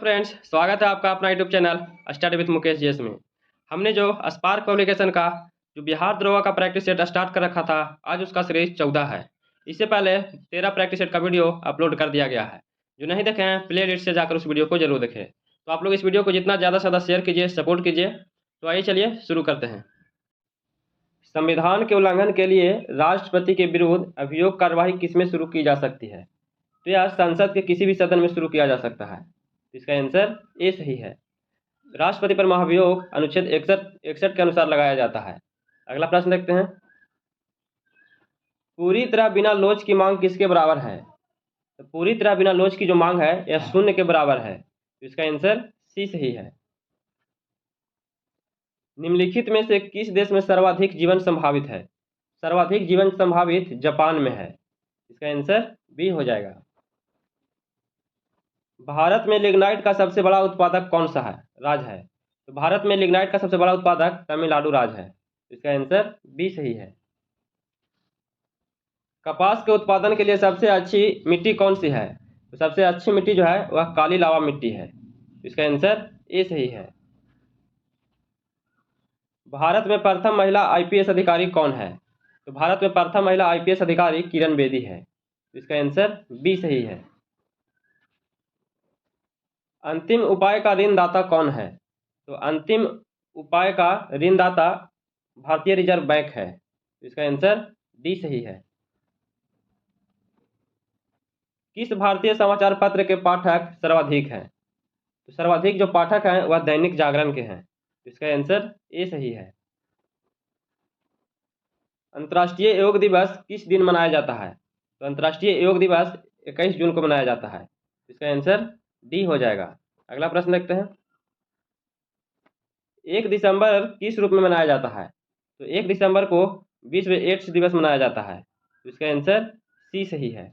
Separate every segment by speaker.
Speaker 1: Friends, स्वागत है आपका अपना YouTube channel study with Mukesh GS में। हमने जो स्पार्क पब्लिकेशन का जो बिहार द्रोह का प्रैक्टिस सेट स्टार्ट कर रखा था, आज उसका सीरीज 14 है। इससे पहले 13 प्रैक्टिस सेट का वीडियो अपलोड कर दिया गया है। जो नहीं देखे हैं, प्ले लिस्ट से जाकर उस वीडियो को जरूर देखें। तो आप लोग इस वीडियो को जितना ज़्यादा से ज़्यादा शेयर कीजिए, सपोर्ट कीजिए। तो आइए चलिए शुरू करते हैं। संविधान के उल्लंघन के लिए राष्ट्रपति के विरुद्ध अभियोग कार्यवाही किसमें शुरू की जा सकती है? तो यह संसद के किसी भी सदन में शुरू किया जा सकता है। इसका आंसर ए सही है। राष्ट्रपति पर महाभियोग अनुच्छेद 61 के अनुसार लगाया जाता है। अगला प्रश्न देखते हैं। पूरी तरह बिना लोच की मांग किसके बराबर है? तो पूरी तरह बिना लोच की जो मांग है यह शून्य के बराबर है। तो इसका आंसर सी सही है। निम्नलिखित में से किस देश में सर्वाधिक जीवन संभावित है? सर्वाधिक जीवन संभावित जापान में है। इसका आंसर बी हो जाएगा। भारत में लिग्नाइट का सबसे बड़ा उत्पादक कौन सा है राज्य है? तो भारत में लिग्नाइट का सबसे बड़ा उत्पादक तमिलनाडु राज्य है। इसका आंसर बी सही है। कपास के उत्पादन के लिए सबसे अच्छी मिट्टी कौन सी है? तो सबसे अच्छी मिट्टी जो है वह काली लावा मिट्टी है। इसका आंसर ए सही है। भारत में प्रथम महिला आईपीएस अधिकारी कौन है? तो भारत में प्रथम महिला आईपीएस अधिकारी किरण बेदी है। इसका आंसर बी सही है। अंतिम उपाय का ऋणदाता कौन है? तो अंतिम उपाय का ऋणदाता भारतीय रिजर्व बैंक है। इसका आंसर डी सही है। किस भारतीय समाचार पत्र के पाठक सर्वाधिक हैं? तो सर्वाधिक जो पाठक हैं वह दैनिक जागरण के हैं। इसका आंसर ए सही है। अंतर्राष्ट्रीय योग दिवस किस दिन मनाया जाता है? तो अंतर्राष्ट्रीय योग दिवस 21 जून को मनाया जाता है। इसका आंसर डी हो जाएगा। अगला प्रश्न देखते हैं। 1 दिसंबर किस रूप में मनाया जाता है? तो 1 दिसंबर को विश्व एड्स दिवस मनाया जाता है। इसका आंसर सी सही है।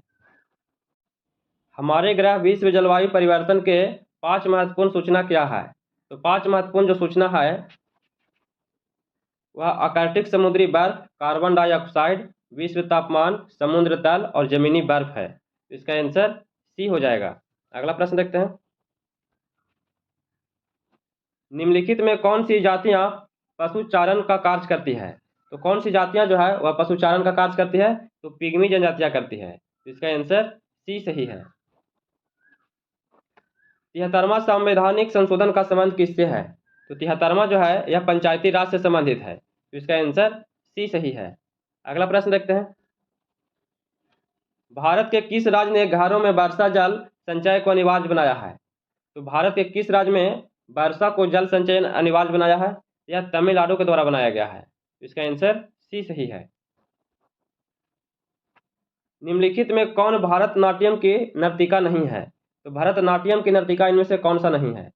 Speaker 1: हमारे ग्रह विश्व जलवायु परिवर्तन के 5 महत्वपूर्ण सूचना क्या है? तो 5 महत्वपूर्ण जो सूचना है वह आर्कटिक समुद्री बर्फ, कार्बन डाइऑक्साइड, विश्व तापमान, समुद्र तल और जमीनी बर्फ है। इसका आंसर सी हो जाएगा। अगला प्रश्न देखते हैं। निम्नलिखित में कौन सी जातियां पशुचारण का कार्य करती है? तो कौन सी जातियां जो है वह पशुचारण का कार्य करती है? तो पिग्मी जनजातियां करती है। इसका आंसर सी सही है। 73वां संवैधानिक संशोधन का संबंध किससे है? तो 73वां जो है यह पंचायती राज से संबंधित है। तो इसका आंसर सी सही है। अगला प्रश्न देखते हैं। भारत के किस राज्य ने घरों में वर्षा जल संचय को अनिवार्य बनाया है? तो भारत के किस राज्य में वर्षा को जल संचयन अनिवार्य बनाया है? यह तमिलनाडु के द्वारा बनाया गया है। इसका आंसर सी सही है। निम्नलिखित में कौन भरतनाट्यम की नर्तिका नहीं है? तो भरतनाट्यम की नर्तिका इनमें से कौन सा नहीं है?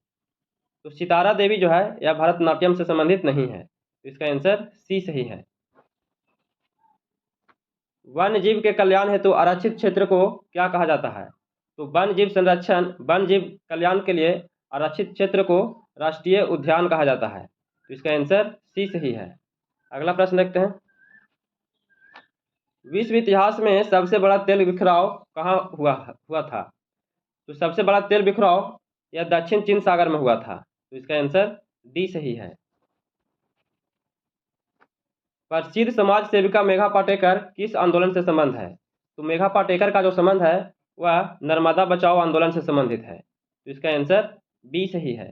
Speaker 1: तो सितारा देवी जो है यह भरतनाट्यम से संबंधित नहीं है। इसका आंसर सी सही है। वन्य जीव के कल्याण हेतु आरक्षित क्षेत्र को क्या कहा जाता है? तो वन्य जीव संरक्षण, वन्य जीव कल्याण के लिए आरक्षित क्षेत्र को राष्ट्रीय उद्यान कहा जाता है। तो इसका आंसर सी सही है। अगला प्रश्न देखते हैं। विश्व इतिहास में सबसे बड़ा तेल बिखराव कहाँ हुआ था? तो सबसे बड़ा तेल बिखराव यह दक्षिण चीन सागर में हुआ था। तो इसका आंसर डी सही है। प्रसिद्ध समाज सेविका मेघा पाटेकर किस आंदोलन से संबंध है? तो मेघा पाटेकर का जो संबंध है वह नर्मदा बचाओ आंदोलन से संबंधित है। तो इसका आंसर बी सही है।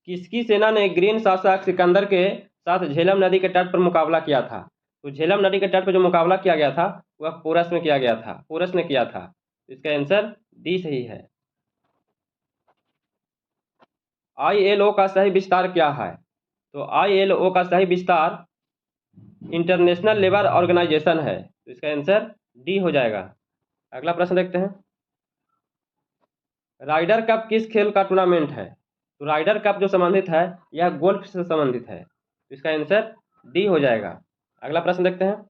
Speaker 1: किसकी सेना ने ग्रीन शासक सिकंदर के साथ झेलम नदी के तट पर मुकाबला किया था? तो झेलम नदी के तट पर जो मुकाबला किया गया था वह पोरस में किया गया था, पोरस ने किया था। इसका आंसर डी सही है। ILO का सही विस्तार क्या है? तो ILO का सही विस्तार इंटरनेशनल लेबर ऑर्गेनाइजेशन है। तो इसका आंसर डी हो जाएगा। अगला प्रश्न देखते हैं। राइडर कप किस खेल का टूर्नामेंट है? तो राइडर कप जो संबंधित है यह गोल्फ से संबंधित है। तो इसका आंसर डी हो जाएगा। अगला प्रश्न देखते हैं।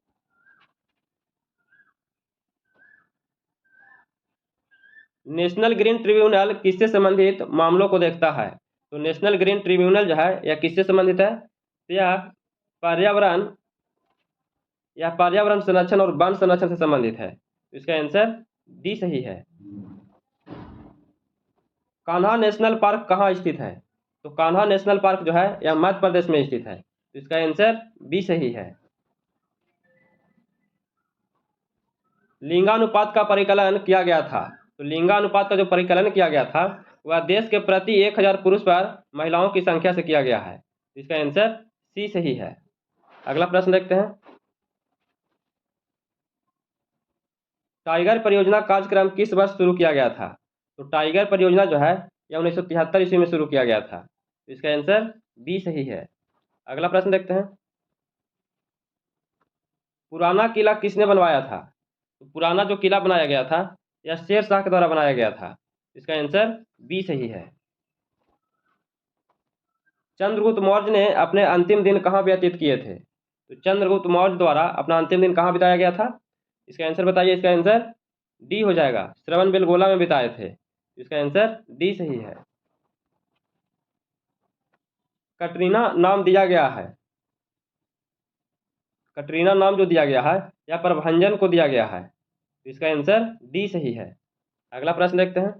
Speaker 1: नेशनल ग्रीन ट्रिब्यूनल किससे संबंधित मामलों को देखता है? तो नेशनल ग्रीन ट्रिब्यूनल जो है यह किससे संबंधित है? तो यह पर्यावरण संरक्षण और वन संरक्षण से संबंधित है। इसका आंसर डी सही है। कान्हा नेशनल पार्क कहाँ स्थित है? तो कान्हा नेशनल पार्क जो है यह मध्य प्रदेश में स्थित है, तो इसका आंसर बी सही है। लिंगानुपात का परिकलन किया गया था, तो लिंगानुपात का जो परिकलन किया गया था वह देश के प्रति 1000 पुरुष पर महिलाओं की संख्या से किया गया है, इसका आंसर सी सही है। अगला प्रश्न देखते हैं। टाइगर परियोजना कार्यक्रम किस वर्ष शुरू किया गया था? तो टाइगर परियोजना जो है यह 1973 ईस्वी में शुरू किया गया था, इसका आंसर बी सही है। अगला प्रश्न देखते हैं। पुराना किला किसने बनवाया था? तो पुराना जो किला बनाया गया था यह शेर शाह के द्वारा बनाया गया था, इसका आंसर बी सही है। चंद्रगुप्त मौर्य ने अपने अंतिम दिन कहाँ व्यतीत किए थे? तो चंद्रगुप्त मौर्य द्वारा अपना अंतिम दिन कहाँ बिताया गया था? इसका आंसर बताइए। इसका आंसर डी हो जाएगा, श्रवणबेलगोला में बिताए थे, इसका आंसर डी सही है। कटरीना नाम दिया गया है, कटरीना नाम जो दिया गया है यह प्रभंजन को दिया गया है, इसका आंसर डी सही है। अगला प्रश्न देखते हैं।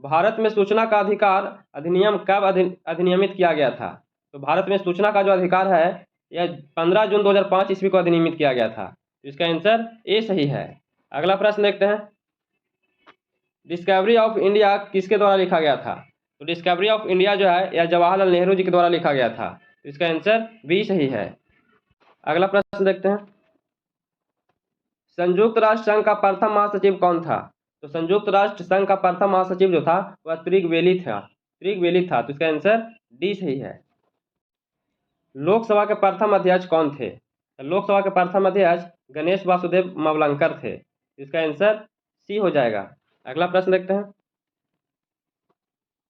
Speaker 1: भारत में सूचना का अधिकार अधिनियम कब अधिनियमित किया गया था? तो भारत में सूचना का जो अधिकार है यह 15 जून 2005 ईस्वी को अधिनियमित किया गया था, इसका आंसर ए सही है। अगला प्रश्न देखते हैं। डिस्कवरी ऑफ इंडिया किसके द्वारा लिखा गया था? तो डिस्कवरी ऑफ इंडिया जो है यह जवाहरलाल नेहरू जी के द्वारा लिखा गया था, इसका आंसर बी सही है। अगला प्रश्न देखते हैं। संयुक्त राष्ट्र संघ का प्रथम महासचिव कौन था? तो संयुक्त राष्ट्र संघ का प्रथम महासचिव जो था वह त्रिगवेली था, तो इसका आंसर डी सही है। लोकसभा के प्रथम अध्यक्ष कौन थे? तो लोकसभा के प्रथम अध्यक्ष गणेश वासुदेव मावलंकर थे, इसका आंसर सी हो जाएगा। अगला प्रश्न देखते हैं।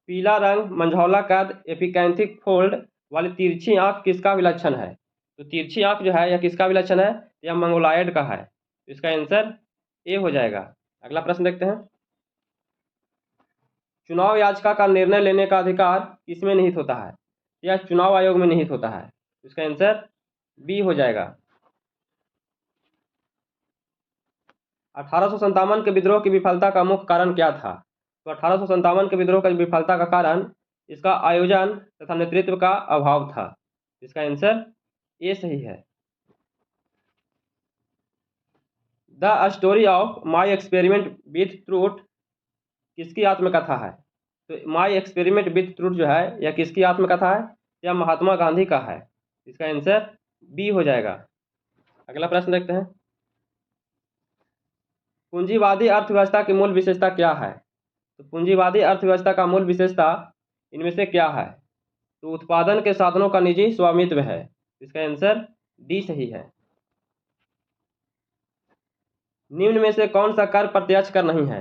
Speaker 1: पीला रंग, मंझौला कद, एपिकैंथिक फोल्ड वाली तिरछी आंख किसका विलक्षण है? तो तिरछी आंख जो है यह किसका विलक्षण है? यह मंगोलायड का है, इसका आंसर ए हो जाएगा। अगला प्रश्न देखते हैं। चुनाव याचिका का निर्णय लेने का अधिकार किसमें निहित होता है? यह चुनाव आयोग में निहित होता है, इसका आंसर बी हो जाएगा। 1857 के विद्रोह की विफलता का मुख्य कारण क्या था? तो 1857 के विद्रोह की विफलता का कारण इसका आयोजन तथा नेतृत्व का अभाव था, इसका आंसर ए सही है। The story of my experiment with truth किसकी आत्मकथा है? तो माई एक्सपेरिमेंट विथ ट्रूथ जो है यह किसकी आत्मकथा है? यह महात्मा गांधी का है, इसका आंसर बी हो जाएगा। अगला प्रश्न देखते हैं। पूंजीवादी अर्थव्यवस्था की मूल विशेषता क्या है? तो पूंजीवादी अर्थव्यवस्था का मूल विशेषता इनमें से क्या है? तो उत्पादन के साधनों का निजी स्वामित्व है, इसका आंसर डी सही है। निम्न में से कौन सा कर प्रत्यक्ष कर नहीं है?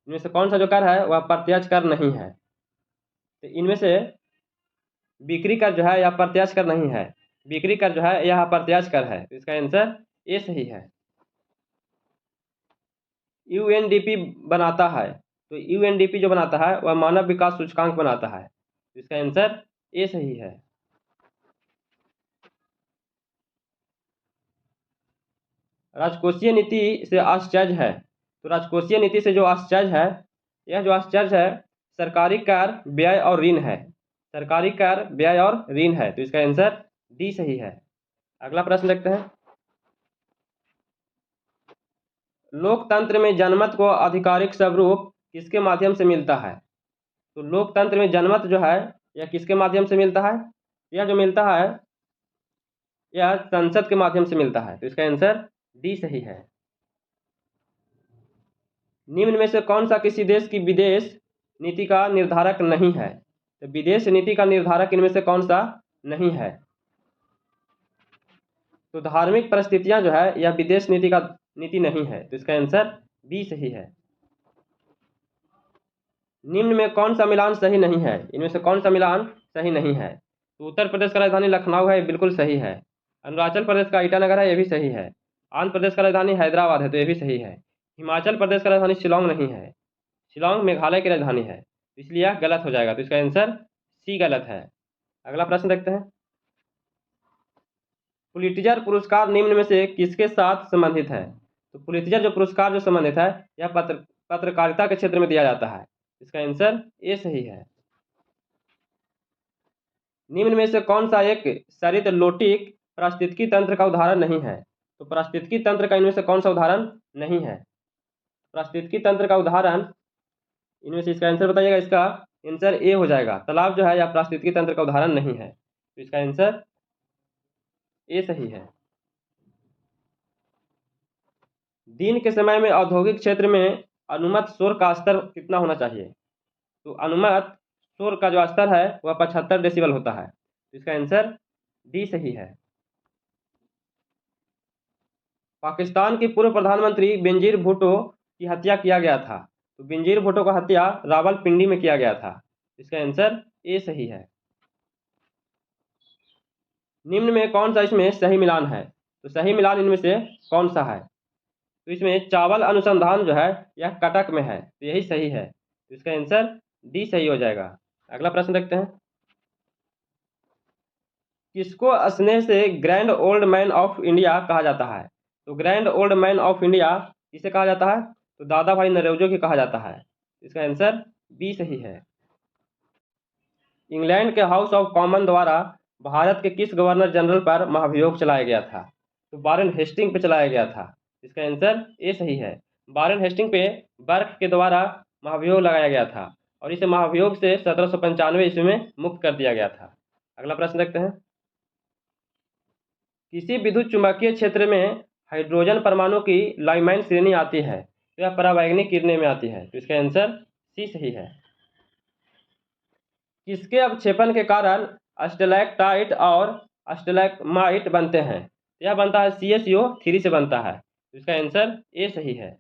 Speaker 1: इनमें से कौन सा जो कर है वह प्रत्यक्ष कर नहीं है? तो इनमें से बिक्री कर जो है यह प्रत्यक्ष कर नहीं है, बिक्री कर जो है यह अप्रत्यक्ष कर है, तो इसका आंसर ए सही है। यूएनडीपी बनाता है, तो यूएनडीपी जो बनाता है वह मानव विकास सूचकांक बनाता है, तो इसका आंसर ए सही है। राजकोषीय नीति से आश्चर्य है, तो राजकोषीय नीति से जो आश्चर्य है, यह जो आश्चर्य है सरकारी कर, व्यय और ऋण है, सरकारी कर, व्यय और ऋण है, तो इसका आंसर डी सही है। अगला प्रश्न देखते हैं। लोकतंत्र में जनमत को आधिकारिक स्वरूप किसके माध्यम से मिलता है? तो लोकतंत्र में जनमत जो है यह किसके माध्यम से मिलता है? यह जो मिलता है यह संसद के माध्यम से मिलता है, तो इसका आंसर डी सही है। निम्न में से कौन सा किसी देश की विदेश नीति का निर्धारक नहीं है? तो विदेश नीति का निर्धारक इनमें से कौन सा नहीं है? तो धार्मिक परिस्थितियां जो है यह विदेश नीति का नीति नहीं है, तो इसका आंसर बी सही है। निम्न में कौन सा मिलान सही नहीं है? इनमें से कौन सा मिलान सही नहीं है? तो उत्तर प्रदेश का राजधानी लखनऊ है, बिल्कुल सही है। अरुणाचल प्रदेश का ईटानगर है, यह भी सही है। आंध्र प्रदेश का राजधानी हैदराबाद है, तो यह भी सही है। हिमाचल प्रदेश का राजधानी शिलोंग नहीं है, शिलोंग मेघालय की राजधानी है, इसलिए यह गलत हो जाएगा, तो इसका आंसर सी गलत है। अगला प्रश्न देखते हैं। पुलिट्जर पुरस्कार निम्न में से किसके साथ संबंधित है? तो पुलिट्जर जो पुरस्कार जो संबंधित है यह पत्रकारिता के क्षेत्र में दिया जाता है, इसका आंसर ए सही है। निम्न में से कौन सा एक सरित लोटिक पारिस्थितिकी तंत्र का उदाहरण नहीं है? तो पारिस्थितिकी तंत्र का इनमें से कौन सा उदाहरण नहीं है? पारिस्थितिकी तंत्र का उदाहरण इनमें से इसका आंसर बताइएगा। इसका आंसर ए हो जाएगा। तालाब जो है या पारिस्थितिकी तंत्र का उदाहरण नहीं है, तो इसका आंसर ए सही है। दिन के समय में औद्योगिक क्षेत्र में अनुमत शोर का स्तर कितना होना चाहिए? तो अनुमत शोर का जो स्तर है वह 75 डेसिबल होता है, तो इसका आंसर डी सही है। पाकिस्तान के पूर्व प्रधानमंत्री बेनजीर भुट्टो की हत्या किया गया था, तो बेनजीर भुट्टो का हत्या रावलपिंडी में किया गया था, इसका आंसर ए सही है। निम्न में कौन सा इसमें सही मिलान है? तो सही मिलान इनमें से कौन सा है? तो इसमें चावल अनुसंधान जो है यह कटक में है, तो यही सही है, तो इसका आंसर डी सही हो जाएगा। अगला प्रश्न देखते हैं। किसको स्नेह से grand old man of India कहा जाता है? तो grand old man of India किसे कहा जाता है? तो दादा भाई नौरोजी को कहा जाता है, इसका आंसर बी सही है। इंग्लैंड के हाउस ऑफ कॉमन द्वारा भारत के किस गवर्नर जनरल पर महाभियोग चलाया गया था? तो वारेन हेस्टिंग पे चलाया गया था, इसका आंसर ए सही है। वारेन हेस्टिंग पे बर्क के द्वारा महाभियोग लगाया गया था और इसे महाभियोग से 1795 ईस्वी में मुक्त कर दिया गया था। अगला प्रश्न देखते हैं। किसी विद्युत चुंबकीय क्षेत्र में हाइड्रोजन परमाणु की लाइमैन श्रेणी आती है, तो यह परावैंगनिक किरणें में आती है, तो इसका आंसर सी सही है। किसके अवक्षेपण के कारण स्टेलेक्टाइट और स्टेलेग्माइट बनते हैं? यह बनता है CaCO3 से बनता है, तो इसका आंसर ए सही है।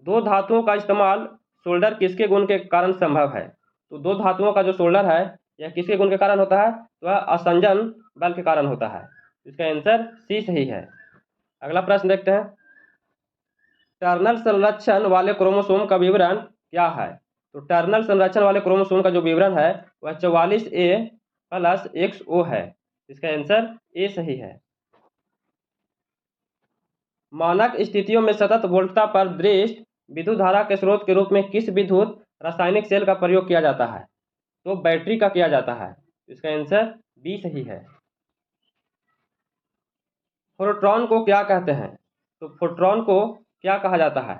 Speaker 1: दो धातुओं का इस्तेमाल सोल्डर किसके गुण के कारण संभव है? तो दो धातुओं का जो सोल्डर है यह किसके गुण के कारण होता है? तो वह असंजन बल के कारण होता है, इसका आंसर सी सही है। अगला प्रश्न देखते हैं। टर्नल संरक्षण वाले क्रोमोसोम का विवरण क्या है? तो टर्नल संरक्षण वाले क्रोमोसोम का जो विवरण है वह 44A + XO है, इसका आंसर ए सही है। मानक स्थितियों में सतत वोल्टता पर दृष्ट विद्युत धारा के स्रोत के रूप में किस विद्युत रासायनिक सेल का प्रयोग किया जाता है? तो बैटरी का किया जाता है, इसका आंसर बी सही है। फोटॉन को क्या कहते हैं? तो फोटॉन को क्या कहा जाता है?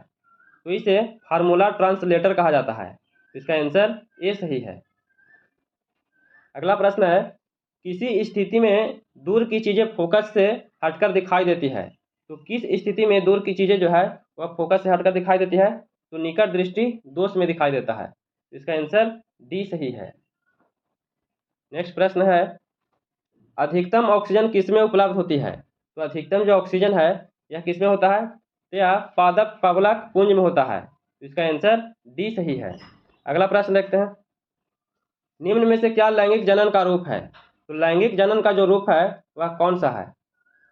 Speaker 1: तो इसे फार्मूला ट्रांसलेटर कहा जाता है, इसका आंसर ए सही है। अगला प्रश्न है। किसी स्थिति में दूर की चीज़ें फोकस से हटकर दिखाई देती है, तो किस स्थिति में दूर की चीज़ें जो है वह फोकस से हटकर दिखाई देती है? तो निकट दृष्टि दोष में दिखाई देता है, इसका आंसर डी सही है। नेक्स्ट प्रश्न है। अधिकतम ऑक्सीजन किसमें उपलब्ध होती है? तो अधिकतम जो ऑक्सीजन है यह किसमें होता है? तो यह पादप पवलक पुंज में होता है, इसका आंसर डी सही है। अगला प्रश्न देखते हैं। निम्न में से क्या लैंगिक जनन का रूप है? तो लैंगिक जनन का जो रूप है वह कौन सा है?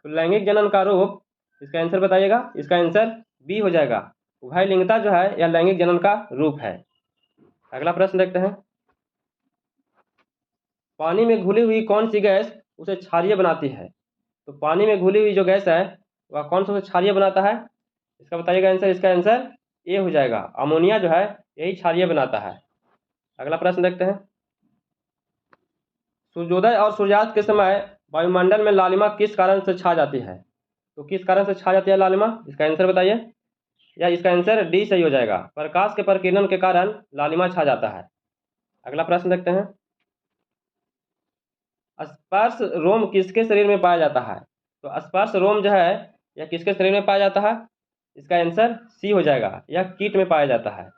Speaker 1: तो लैंगिक जनन का रूप, इसका आंसर बताइएगा। इसका आंसर बी हो जाएगा। उभयलिंगता जो है यह लैंगिक जनन का रूप है। अगला प्रश्न देखते हैं। पानी में घुली हुई कौन सी गैस उसे क्षारीय बनाती है? तो पानी में घुली हुई जो गैस है वह कौन सा उसे क्षारीय बनाता है? इसका बताइएगा आंसर। इसका आंसर ए हो जाएगा। अमोनिया जो है यही क्षारीय बनाता है। अगला प्रश्न देखते हैं। सूर्योदय और सूर्यास्त के समय वायुमंडल में लालिमा किस कारण से छा जाती है? तो किस कारण से छा जाती है लालिमा? इसका आंसर बताइए। या इसका आंसर डी सही हो जाएगा। प्रकाश के प्रकीर्णन के कारण लालिमा छा जाता है। अगला प्रश्न देखते हैं। स्पर्श रोम किसके शरीर में पाया जाता है? तो स्पर्श रोम जो है यह किसके शरीर में पाया जाता है? इसका आंसर सी हो जाएगा। यह कीट में पाया जाता है।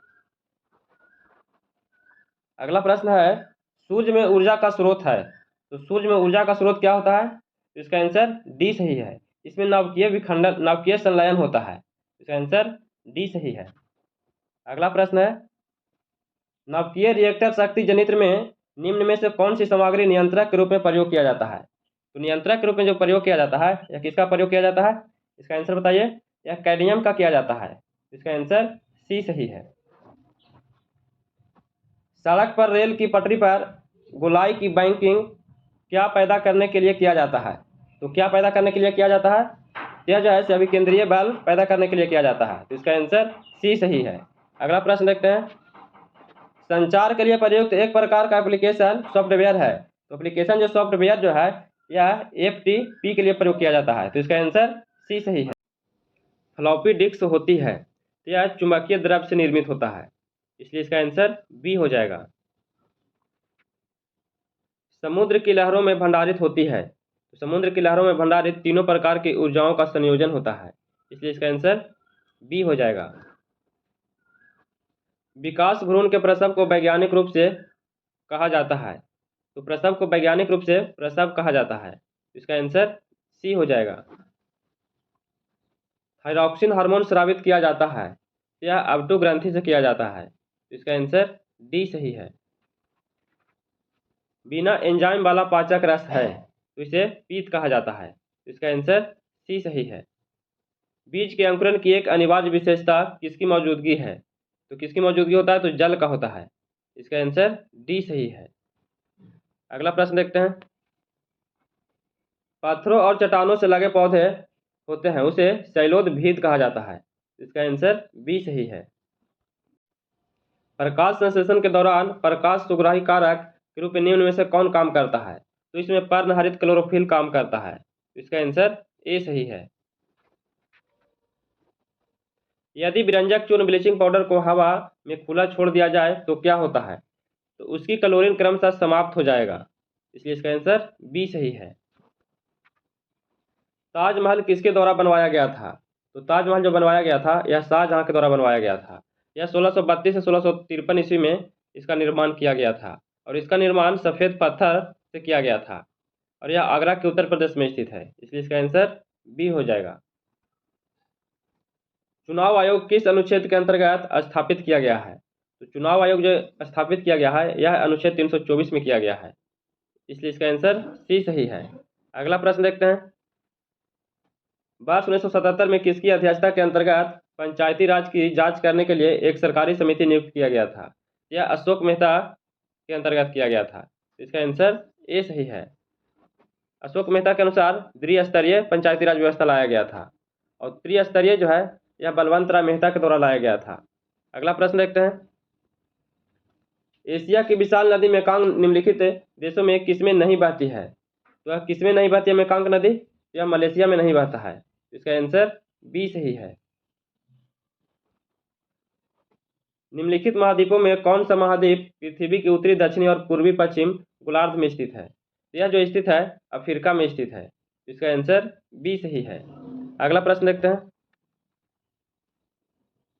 Speaker 1: अगला प्रश्न है। सूर्य में ऊर्जा का स्रोत है, तो सूर्य में ऊर्जा का स्रोत क्या होता है? तो इसका आंसर डी सही है। इसमें नाभिकीय विखंडन, नाभिकीय संलयन होता है, इसका आंसर डी सही है। अगला प्रश्न है। नाभिकीय रिएक्टर शक्ति जनित्र में निम्न में से कौन सी सामग्री नियंत्रक के रूप में प्रयोग किया जाता है? तो नियंत्रक के रूप में जो प्रयोग किया जाता है यह किसका प्रयोग किया जाता है? इसका आंसर बताइए। यह कैडमियम का किया जाता है, इसका आंसर सी सही है। सड़क पर रेल की पटरी पर गोलाई की बैंकिंग क्या पैदा करने के लिए किया जाता है? तो क्या पैदा करने के लिए किया जाता है? यह जो है सभी केंद्रीय बल पैदा करने के लिए किया जाता है, तो इसका आंसर सी सही है। अगला प्रश्न देखते हैं, संचार के लिए प्रयुक्त एक प्रकार का एप्लीकेशन सॉफ्टवेयर है। तो एप्लीकेशन जो सॉफ्टवेयर जो है यह एफटीपी के लिए प्रयोग किया जाता है। तो इसका आंसर सी सही है। फ्लॉपी डिस्क होती है तो यह चुंबकीय द्रव्य से निर्मित होता है, इसलिए इसका आंसर बी हो जाएगा। समुद्र की लहरों में भंडारित होती है। तो समुद्र की लहरों में भंडारित तीनों प्रकार की ऊर्जाओं का संयोजन होता है, इसलिए इसका आंसर बी हो जाएगा। विकास भ्रूण के प्रसव को वैज्ञानिक रूप से कहा जाता है। तो प्रसव को वैज्ञानिक रूप से प्रसव कहा जाता है, इसका आंसर सी हो जाएगा। थायरॉक्सिन हार्मोन स्रावित किया जाता है, यह अवटु ग्रंथि से किया जाता है, इसका आंसर डी सही है। बिना एंजाइम वाला पाचक रस है तो इसे पीत कहा जाता है, इसका आंसर सी सही है। बीज के अंकुरण की एक अनिवार्य विशेषता किसकी मौजूदगी है। तो किसकी मौजूदगी होता है, तो जल का होता है, इसका आंसर डी सही है। अगला प्रश्न देखते हैं, पत्थरों और चट्टानों से लगे पौधे होते हैं उसे शैलोदभिद कहा जाता है, इसका आंसर बी सही है। प्रकाश संश्लेषण के दौरान प्रकाश सुग्राही कारक के रूप में निम्न में से कौन काम करता है। तो इसमें पर्णहरित क्लोरोफिल काम करता है, इसका आंसर ए सही है। यदि विरंजक चूर्ण ब्लीचिंग पाउडर को हवा में खुला छोड़ दिया जाए तो क्या होता है। तो उसकी क्लोरीन क्रमशः समाप्त हो जाएगा, इसलिए इसका आंसर बी सही है। ताजमहल किसके द्वारा बनवाया गया था। तो ताजमहल जो बनवाया गया था यह शाहजहां के द्वारा बनवाया गया था। यह 1632 से 1653 ईस्वी में इसका निर्माण किया गया था और इसका निर्माण सफ़ेद पत्थर से किया गया था और यह आगरा के उत्तर प्रदेश में स्थित है, इसलिए इसका आंसर बी हो जाएगा। चुनाव आयोग किस अनुच्छेद के अंतर्गत स्थापित किया गया है। तो चुनाव आयोग जो स्थापित किया गया है यह अनुच्छेद 324 में किया गया है, इसलिए इसका आंसर सी सही है। अगला प्रश्न देखते हैं, वर्ष 1977 में किसकी अध्यक्षता के अंतर्गत पंचायती राज की जांच करने के लिए एक सरकारी समिति नियुक्त किया गया था। यह अशोक मेहता के अंतर्गत किया गया था, इसका आंसर ए सही है। अशोक मेहता के अनुसार द्विस्तरीय पंचायती राज व्यवस्था लाया गया था और त्रिस्तरीय जो है यह बलवंत राय मेहता के द्वारा लाया गया था। अगला प्रश्न देखते हैं, एशिया की विशाल नदी मेकांग निम्नलिखित देशों में किसमें नहीं बहती है। तो यह किसमें नहीं बहती है मेकांग नदी, यह मलेशिया में नहीं बहता है, इसका आंसर बी सही है। निम्नलिखित महाद्वीपों में कौन सा महाद्वीप पृथ्वी की उत्तरी दक्षिणी और पूर्वी पश्चिम गोलार्ध में स्थित है। यह जो स्थित है अफ्रीका में स्थित है, इसका आंसर बी सही है। अगला प्रश्न देखते हैं,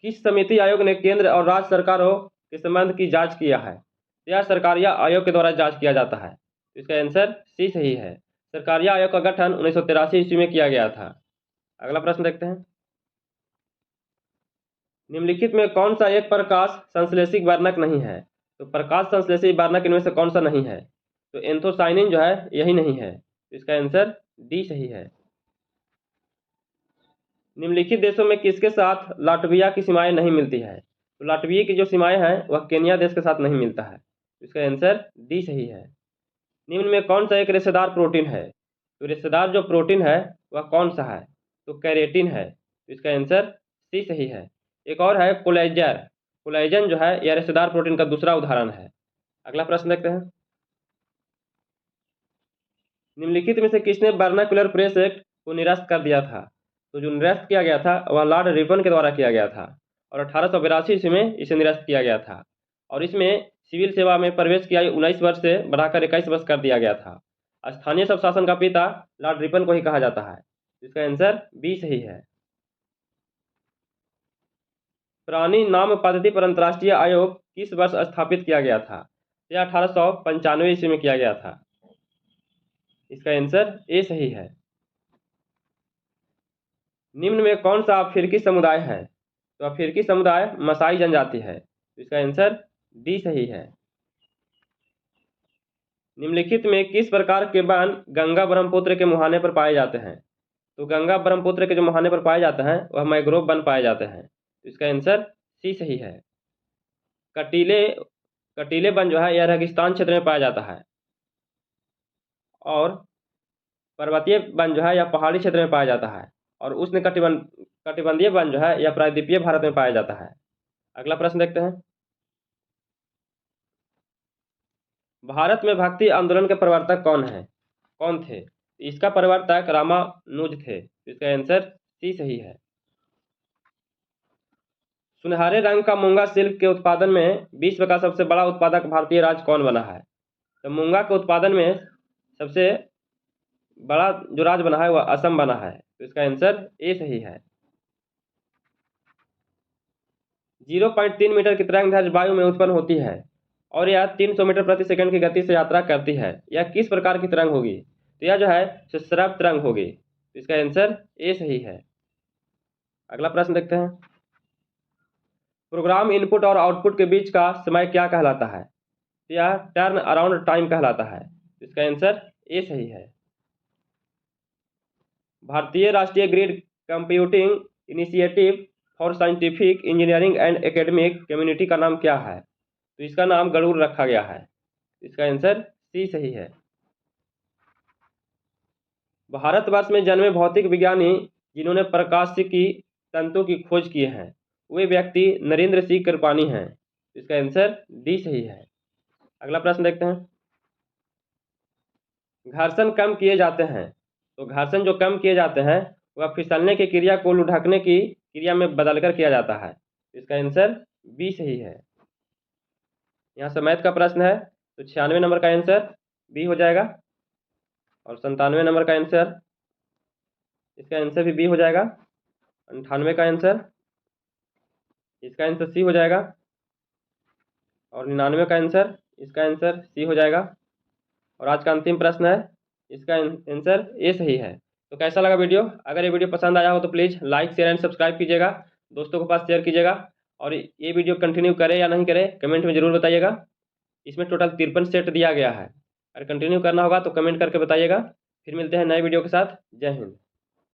Speaker 1: किस समिति आयोग ने केंद्र और राज्य सरकारों के संबंध की जांच किया है। यह सरकारिया आयोग के द्वारा जांच किया जाता है, इसका आंसर सी सही है। सरकारिया आयोग का गठन 1983 ईस्वी में किया गया था। अगला प्रश्न देखते हैं, निम्नलिखित में कौन सा एक प्रकाश संश्लेषी वर्णक नहीं है। तो प्रकाश संश्लेषी वर्णक इनमें से कौन सा नहीं है। तो एंथोसाइनिन जो है यही नहीं है, इसका आंसर डी सही है। निम्नलिखित देशों में किसके साथ लाटविया की सीमाएं नहीं मिलती है। तो लाटविया की जो सीमाएं हैं वह केन्या देश के साथ नहीं मिलता है, इसका आंसर डी सही है। निम्न में कौन सा एक रेशेदार प्रोटीन है। तो रेशेदार जो प्रोटीन है वह कौन सा है। तो कैरेटिन है, इसका आंसर सी सही है। एक और है कोलेजन, कोलेजन जो है यह रेशेदार प्रोटीन का दूसरा उदाहरण है। अगला प्रश्न देखते हैं, निम्नलिखित में से किसने वर्नाक्युलर प्रेस एक्ट को निरस्त कर दिया था। तो जो निरस्त किया गया था वह लॉर्ड रिपन के द्वारा किया गया था और 1882 ईस्वी में इसे निरस्त किया गया था और इसमें सिविल सेवा में प्रवेश की आयु 19 वर्ष से बढ़ाकर 21 वर्ष कर दिया गया था। स्थानीय स्वशासन का पिता लॉर्ड रिपन को ही कहा जाता है, इसका आंसर बी सही है। प्राणी नाम पद्धति पर अंतर्राष्ट्रीय आयोग किस वर्ष स्थापित किया गया था। यह 1895 ईस्वी में किया गया था, इसका आंसर ए सही है। निम्न में कौन सा अफ्रीकी समुदाय है। तो अफ्रीकी समुदाय मसाई जनजाति है, इसका आंसर डी सही है। निम्नलिखित में किस प्रकार के वन गंगा ब्रह्मपुत्र के मुहाने पर पाए जाते हैं। तो गंगा ब्रह्मपुत्र के जो मुहाने पर पाए जाते हैं वह मैग्रोव वन पाए जाते हैं, इसका आंसर सी सही है। कटीले कटीले वन जो है यह रेगिस्तान क्षेत्र में पाया जाता है और पर्वतीय वन जो है यह पहाड़ी क्षेत्र में पाया जाता है और उष्ण कटिबंधीय वन जो है यह प्रायद्वीपीय भारत में पाया जाता है। अगला प्रश्न देखते हैं। भारत में भक्ति आंदोलन के प्रवर्तक कौन थे? इसका प्रवर्तक रामानुज थे। इसका आंसर सी सही है। सुनहरे रंग का मूंगा सिल्क के उत्पादन में विश्व का सबसे बड़ा उत्पादक भारतीय राज्य कौन बना है? तो मूंगा के उत्पादन में सबसे बड़ा जो राज्य बना है वह असम बना है। तो इसका आंसर ए सही है। 0.3 मीटर की तरंग वायु में उत्पन्न होती है और यह 300 मीटर प्रति सेकंड की गति से यात्रा करती है। यह किस प्रकार की तरंग होगी? तो यह जो है सश्रव तरंग होगी। तो इसका आंसर ए सही है। अगला प्रश्न देखते हैं। प्रोग्राम इनपुट और आउटपुट के बीच का समय क्या कहलाता है? तो यह टर्न अराउंड टाइम कहलाता है। इसका आंसर ए सही है। भारतीय राष्ट्रीय grid computing initiative for scientific engineering and academic community का नाम क्या है? तो इसका नाम गरुड़ रखा गया है। इसका आंसर सी सही है। भारतवर्ष में जन्मे भौतिक विज्ञानी जिन्होंने प्रकाशिकी तंतु की खोज की है वे व्यक्ति नरेंद्र सिंह कृपानी हैं। इसका आंसर डी सही है। अगला प्रश्न देखते हैं। घर्षण कम किए जाते हैं। तो घर्षण जो कम किए जाते हैं वह फिसलने की क्रिया को लुढ़कने की क्रिया में बदलकर किया जाता है। इसका आंसर बी सही है। यहाँ से मैथ का प्रश्न है तो 96 नंबर का आंसर बी हो जाएगा और 97 नंबर का आंसर इसका आंसर भी बी हो जाएगा। 98 का आंसर इसका आंसर सी हो जाएगा और 99 का आंसर इसका आंसर सी हो जाएगा। और आज का अंतिम प्रश्न है इसका आंसर ए सही है। तो कैसा लगा वीडियो? अगर ये वीडियो पसंद आया हो तो please like share and subscribe कीजिएगा, दोस्तों के पास शेयर कीजिएगा और ये वीडियो कंटिन्यू करें या नहीं करें कमेंट में ज़रूर बताइएगा। इसमें टोटल 53 सेट दिया गया है। अगर कंटिन्यू करना होगा तो कमेंट करके बताइएगा। फिर मिलते हैं नए वीडियो के साथ। जय हिंद।